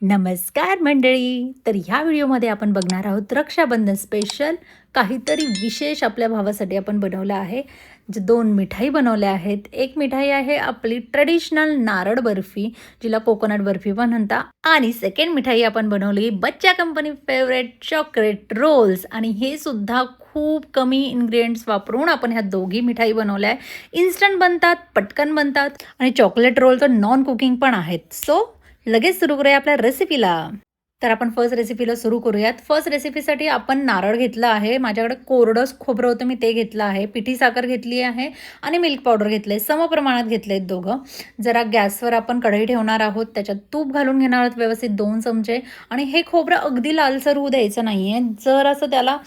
नमस्कार मंडळी. तर ह्या व्हिडिओमध्ये आपण बघणार आहोत रक्षाबंधन स्पेशल काहीतरी विशेष आपल्या भावासाठी आपण बनवलं आहे. जे 2 मिठाई बनवल्या आहेत. एक मिठाई आहे आपली ट्रेडिशनल नारळ बर्फी, जिला कोकोनट बर्फी पण म्हणतात, आणि सेकंड मिठाई आपण बनवली बच्चा कंपनी फेवरेट चॉकलेट रोल्स, आणि हे सुद्धा खूप कमी इन्ग्रेडियंट्स वापरून आपण ह्या दोघी मिठाई बनवल्या आहे. इन्स्टंट बनतात, पटकन बनतात, आणि चॉकलेट रोल तर नॉन कुकिंग पण आहेत. सो लगेच सुरू करूया आपल्या रेसिपीला. तर आपण फर्स्ट रेसिपीला सुरू करूयात. फर्स्ट रेसिपीसाठी आपण नारळ घेतलं आहे. माझ्याकडे कोरडंच खोबरं होतं, मी ते घेतलं आहे. पिठी साखर घेतली आहे आणि मिल्क पावडर घेतलं आहे. समप्रमाणात घेतले आहेत दोघं. जरा गॅसवर आपण कढई ठेवणार आहोत. त्याच्यात तूप घालून घेणार आहोत व्यवस्थित 2 चमचे. आणि हे खोबरं अगदी लालसर होऊ द्यायचं नाही आहे. जर असं त्याला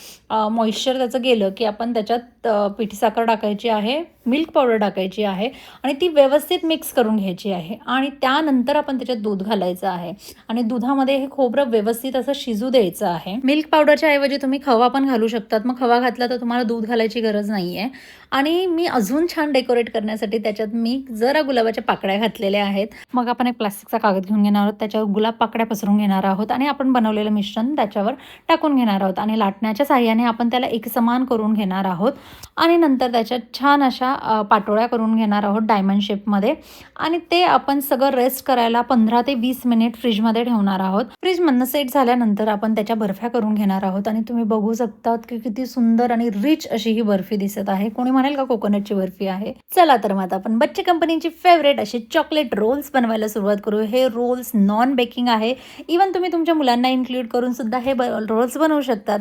मॉइश्चर त्याचं गेलं की आपण त्याच्यात पिठी साखर टाकायची आहे, मिल्क पावडर टाकायची आहे आणि ती व्यवस्थित मिक्स करून घ्यायची आहे. आणि त्यानंतर आपण त्याच्यात दूध घालायचं आहे आणि दुधामध्ये हे खोबरं व्यवस्थित असं शिजू द्यायचं आहे. मिल्क पावडरच्या ऐवजी तुम्ही खवा पण घालू शकतात. मग खवा घातला तर तुम्हाला दूध घालायची गरज नाही आहे. आणि मी अजून छान डेकोरेट करण्यासाठी त्याच्यात मी जरा गुलाबाच्या पाकळ्या घातलेल्या आहेत. मग आपण एक प्लास्टिकचा कागद घेऊन घेणार आहोत, त्याच्यावर गुलाब पाकळ्या पसरून घेणार आहोत आणि आपण बनवलेलं मिश्रण त्याच्यावर टाकून घेणार आहोत आणि लाटण्याच्या साहाय्याने आपण त्याला एकसमान करून घेणार आहोत. आणि नंतर त्याच्यात छान अशा पाटोळ्या करून घेणार आहोत डायमंड शेपमध्ये. आणि ते आपण सगळं रेस्ट करायला 15 ते 20 मिनिट फ्रीजमध्ये ठेवणार आहोत. फ्रीजमधनं सेट झाल्यानंतर आपण त्याच्या बर्फ्या करून घेणार आहोत. आणि तुम्ही बघू शकतात की किती सुंदर आणि रिच अशी ही बर्फी दिसत आहे. कोणी म्हणेल का कोकोनटची बर्फी आहे. चला तर मग आपण बच्चे कंपनीची फेवरेट असे चॉकलेट रोल्स बनवायला सुरुवात करू. हे रोल्स नॉन बेकिंग आहे. इवन तुम्ही तुमच्या मुलांना इन्क्लूड करून सुद्धा हे रोल्स बनवू शकतात.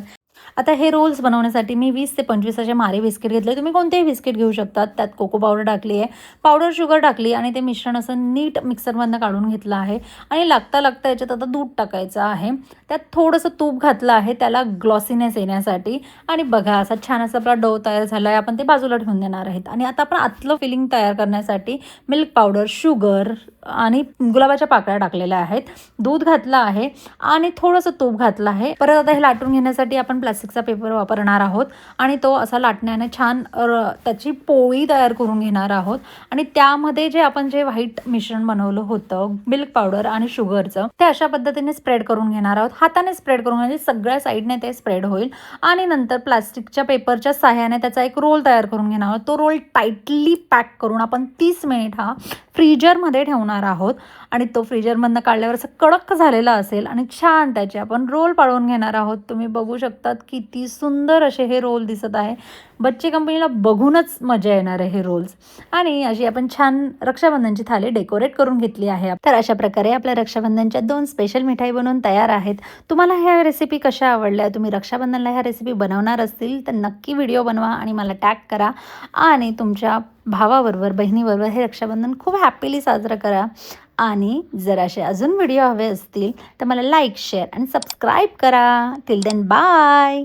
आता हे रोल्स बनवण्यासाठी मी 20 ते 25 असे मारे बिस्किट घेतले. तुम्ही कोणतेही बिस्किट घेऊ शकतात. त्यात कोको पावडर टाकली आहे, पावडर शुगर टाकली आणि ते मिश्रण असं नीट मिक्सरमधनं काढून घेतलं आहे. आणि लागता याच्यात आता दूध टाकायचं आहे. त्यात थोडंसं तूप घातलं आहे त्याला ग्लॉसीनेस येण्यासाठी. आणि बघा असा छान असा आपला डो तयार झाला आहे. आपण ते बाजूला ठेवून देणार आहेत. आणि आता आपण आतलं फिलिंग तयार करण्यासाठी मिल्क पावडर, शुगर आणि गुलाबाच्या पाकळ्या टाकलेल्या आहेत, दूध घातलं आहे आणि थोडंसं तूप घातलं आहे. परत आता हे लाटून घेण्यासाठी आपण प्लास्टिकचा पेपर वापरणार आहोत आणि तो असा लाटण्याने छान त्याची पोळी तयार करून घेणार आहोत. आणि त्यामध्ये जे व्हाईट मिश्रण बनवलं होतं मिल्क पावडर आणि शुगरचं, ते अशा पद्धतीने स्प्रेड करून घेणार आहोत. हाताने स्प्रेड करून म्हणजे सगळ्या साईडने ते स्प्रेड होईल. आणि नंतर प्लास्टिकच्या पेपरच्या सहाय्याने त्याचा एक रोल तयार करून घेणार आहोत. तो रोल टाईटली पॅक करून आपण 30 मिनिट हा फ्रीजरमध्ये ठेवणार आहोत. आणि तो फ्रीजरमधनं काढल्यावर असं कडक झालेला असेल आणि छान त्याचे आपण रोल पाडून घेणार आहोत. तुम्ही बघू शकतात किती सुंदर असे हे रोल दिसत आहे. बच्चे कंपनीला बघूनच मजा येणार आहे हे रोल्स. आणि अशी आपण छान रक्षाबंधनची थाली डेकोरेट करून घेतली आहे. तर अशा प्रकारे आपल्या रक्षाबंधनच्या 2 स्पेशल मिठाई बनवून तयार आहेत. तुम्हाला ह्या रेसिपी कशा आवडल्या, तुम्ही रक्षाबंधनला ह्या रेसिपी बनवणार असतील तर नक्की व्हिडिओ बनवा आणि मला टॅग करा. आणि तुमच्या भावाबरोबर, बहिणीबरोबर हे रक्षाबंधन खूप हॅपीली साजरं करा. आणि जर असे अजून व्हिडिओ हवे असतील तर मला लाईक, शेअर आणि सबस्क्राईब करा. Till then bye.